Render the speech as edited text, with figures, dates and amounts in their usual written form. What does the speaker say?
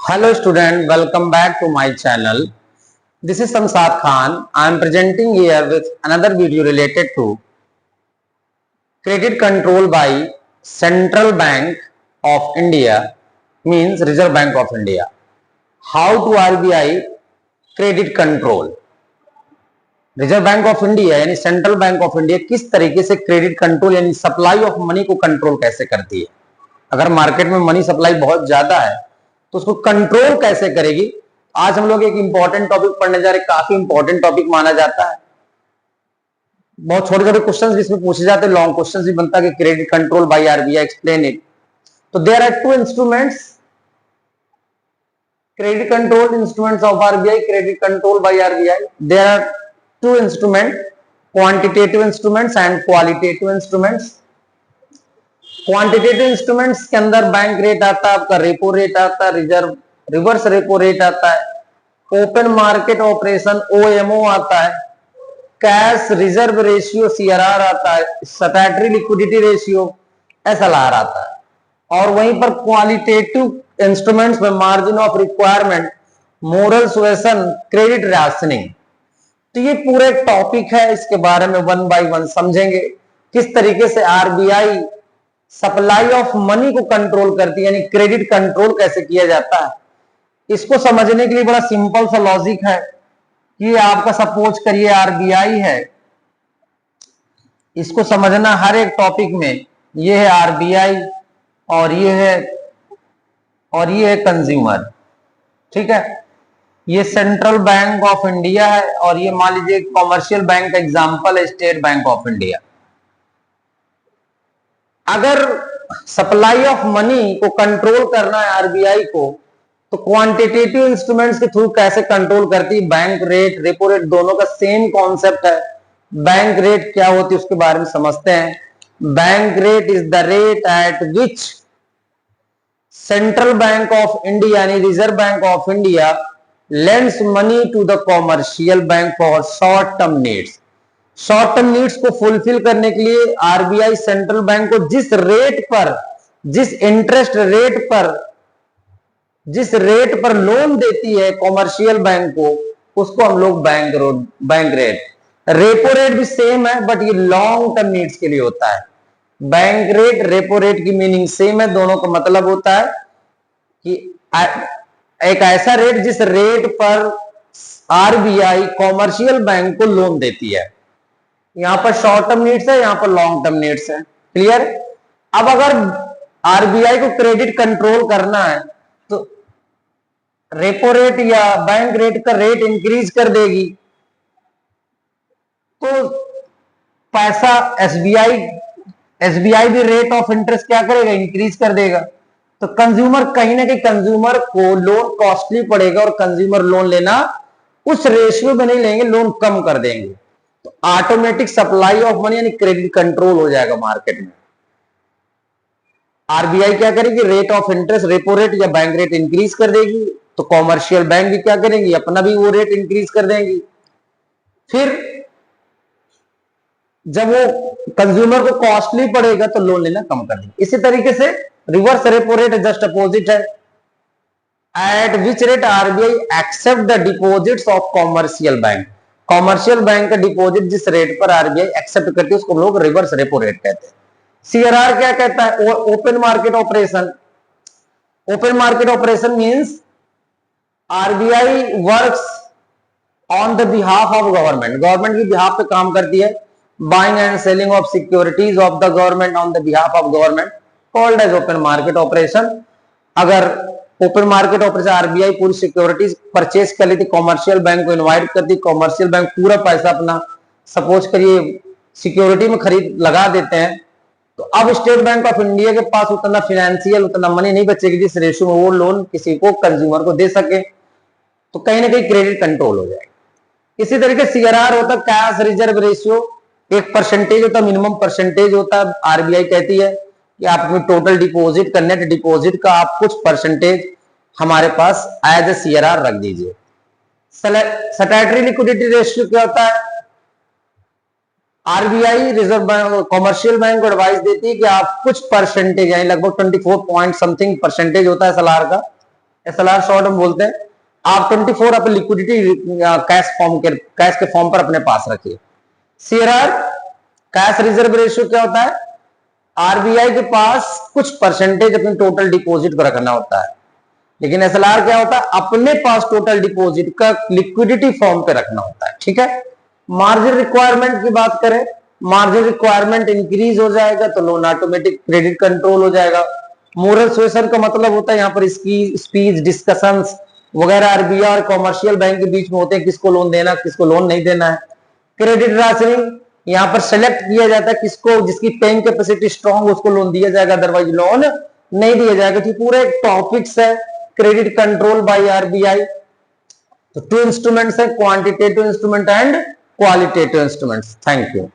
Hello student, welcome back to my channel. This is Samsad Khan. I am presenting here with another video related to credit control by Central Bank of India, means Reserve Bank of India. How to RBI credit control? Reserve Bank of India यानी central bank of India किस तरीके से credit control यानी supply of money को control कैसे करती है। अगर मार्केट में मनी सप्लाई बहुत ज्यादा है तो उसको कंट्रोल कैसे करेगी। आज हम लोग एक इंपॉर्टेंट टॉपिक पढ़ने जा रहे हैं, काफी इंपॉर्टेंट टॉपिक माना जाता है। बहुत छोटे छोटे क्वेश्चंस भी इसमें पूछे जाते हैं, लॉन्ग क्वेश्चंस भी बनता है कि credit control by RBI explain it. तो there are two instruments, credit control instruments of RBI, credit control by RBI. There are two instruments, quantitative instruments and qualitative instruments. Quantitative instruments के अंदर bank rate आता है, आपका repo rate आता है, reverse repo rate आता है, open market operation OMO आता है, कैश रिजर्व रेशियो सीआरआर आता है, स्टैट्यूटरी लिक्विडिटी रेशियो एसएलआर आता है। और वहीं पर क्वालिटेटिव इंस्ट्रूमेंट्स में margin of requirement, moral suasion, credit rationing. तो ये पूरे टॉपिक है, इसके बारे में वन बाय वन समझेंगे किस तरीके से आरबीआई सप्लाई ऑफ मनी को कंट्रोल करती है, यानी क्रेडिट कंट्रोल कैसे किया जाता है। इसको समझने के लिए बड़ा सिंपल सा लॉजिक है कि आपका सपोज करिए आरबीआई है, इसको समझना हर एक टॉपिक में। ये है आरबीआई और ये है कंज्यूमर, ठीक है। ये सेंट्रल बैंक ऑफ इंडिया है और ये मान लीजिए कॉमर्शियल बैंक का एग्जांपल है स्टेट बैंक ऑफ इंडिया। अगर सप्लाई ऑफ मनी को कंट्रोल करना है आरबीआई को तो क्वांटिटेटिव इंस्ट्रूमेंट्स के थ्रू कैसे कंट्रोल करती है। बैंक रेट, रेपो रेट दोनों का सेम कॉन्सेप्ट है। बैंक रेट क्या होती है उसके बारे में समझते हैं। Bank rate is the rate at which central bank of India यानी Reserve Bank of India lends money to the commercial bank for short term needs. Short term needs को फुलफिल करने के लिए आरबीआई सेंट्रल बैंक को जिस रेट पर, जिस इंटरेस्ट रेट पर, जिस रेट पर लोन देती है कॉमर्शियल बैंक को, उसको हम लोग बैंक रेट। रेपो रेट भी सेम है बट ये लॉन्ग टर्म नीड्स के लिए होता है। बैंक रेट, रेपो रेट की मीनिंग सेम है, दोनों का मतलब होता है कि एक ऐसा रेट जिस रेट पर आरबीआई कॉमर्शियल बैंक को लोन देती है। यहां पर शॉर्ट टर्म नीड्स है, यहां पर लॉन्ग टर्म नीड्स है। क्लियर। अब अगर आरबीआई को क्रेडिट कंट्रोल करना है तो रेपो रेट या बैंक रेट का रेट इंक्रीज कर देगी तो पैसा एसबीआई भी रेट ऑफ इंटरेस्ट क्या करेगा, इंक्रीज कर देगा। तो कंज्यूमर कहीं ना कहीं कंज्यूमर को लोन कॉस्टली पड़ेगा और कंज्यूमर लोन लेना उस रेशियो में नहीं लेंगे, लोन कम कर देंगे। तो ऑटोमेटिक सप्लाई ऑफ मनी यानी क्रेडिट कंट्रोल हो जाएगा मार्केट में। आरबीआई क्या करेगी, rate of interest, repo rate या बैंक रेट इंक्रीज कर देगी तो कॉमर्शियल बैंक भी क्या करेंगी, अपना भी वो रेट इंक्रीज कर देंगी। फिर जब वो कंज्यूमर को कॉस्टली पड़ेगा तो लोन लेना कम कर देंगे। इसी तरीके से reverse repo rate just opposite है। At which rate RBI accept the deposits of commercial bank. Commercial bank का डिपॉजिट जिस रेट पर आरबीआई एक्सेप्ट करती है उसको हम लोग रिवर्स रेपो रेट कहते हैं। सीआरआर क्या कहता है, open market operation. Open market operation means RBI works on the behalf of government, government की बिहाफ पे काम करती है। Buying and selling of securities of the government on the behalf of government called as open market operation. अगर open market operation RBI पूरी securities purchase कर लेती, commercial bank को इनवाइट करती, कॉमर्शियल बैंक पूरा पैसा अपना सपोज करिए सिक्योरिटी में खरीद लगा देते हैं, तो अब स्टेट बैंक ऑफ इंडिया के पास उतना फाइनेंशियल उतना मनी नहीं बचेगी जिस रेशियो में वो लोन किसी को कंज्यूमर को दे सके, तो कहीं ना कहीं क्रेडिट कंट्रोल हो जाएगा। इसी तरीके सीआरआर होता है कैश रिजर्व रेशियो, एक परसेंटेज होता है, मिनिमम परसेंटेज होता है। आरबीआई कहती है कि आप अपनी टोटल डिपॉजिट का, नेट डिपॉजिट का आप कुछ परसेंटेज हमारे पास एज ए सीआरआर रख दीजिए। स्टैट्यूटरी लिक्विडिटी रेशियो क्या होता है, RBI reserve bank commercial bank को एडवाइस देती है कि आप कुछ परसेंटेज यानी लगभग 24 पॉइंट समथिंग परसेंटेज होता है एसएलआर का, SLR शॉर्ट में बोलते हैं। आप 24 अपने लिक्विडिटी कैश के फॉर्म पर अपने पास रखिए। CRR कैश रिजर्व रेशियो क्या होता है? RBI के पास कुछ परसेंटेज अपने टोटल डिपॉजिट को रखना होता है, लेकिन SLR क्या होता है? अपने पास टोटल डिपॉजिट का लिक्विडिटी फॉर्म पे रखना होता है। ठीक है। मार्जिन रिक्वायरमेंट की बात करें, मार्जिन रिक्वायरमेंट इंक्रीज हो जाएगा तो लोन ऑटोमेटिक क्रेडिट कंट्रोल हो जाएगा। मोरल सुएशन का मतलब होता है यहाँ पर इसकी स्पीच डिस्कशंस वगैरह RBI और कॉमर्शियल बैंक के बीच में होते हैं, किसको लोन देना किसको लोन नहीं देना है। क्रेडिट राशनिंग यहाँ पर सेलेक्ट किया जाता है किसको, जिसकी पेइंग कैपेसिटी स्ट्रांग उसको लोन दिया जाएगा, अदरवाइज लोन नहीं दिया जाएगा। तो पूरे टॉपिक्स है क्रेडिट कंट्रोल बाय RBI। तो 2 इंस्ट्रूमेंट्स है, quantitative instrument and qualitative instruments. Thank you.